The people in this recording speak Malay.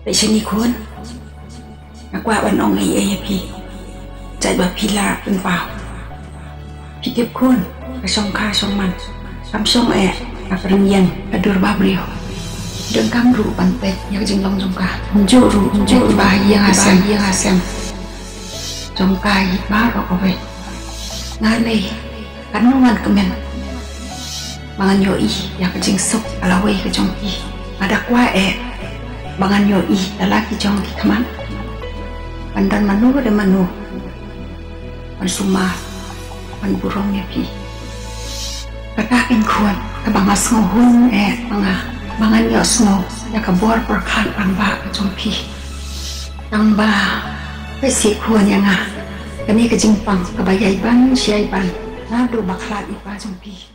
ไปชนีคนมากว่าวันองไอพี่ใจแบบพี่ลาเป็นเปล่าพี่เก็บคนกระช่องค่าช่องมันคำช่องกับเรียนกระดูบ้าเบรียวเดินกำรูปันเป็ดอยากจึงลองจงกาจุรูบายังอาเซมจงกายิบ้าเราเอาไปงานเลยกันนวันก็มันbangan yoi ya kejing sok alawai ke jong i ada kwa bangan yoi lalaki jong ki kaman pandan manu de manu pan suma pan burong ya pi kata ken kuan ka bangas ngohun bangan yo snow ya ka bor perkhan pamba ke jong pi tang ba pe si kuan yang kani kejing pang ka bayai ban siai ban na do baklat ipa jong pi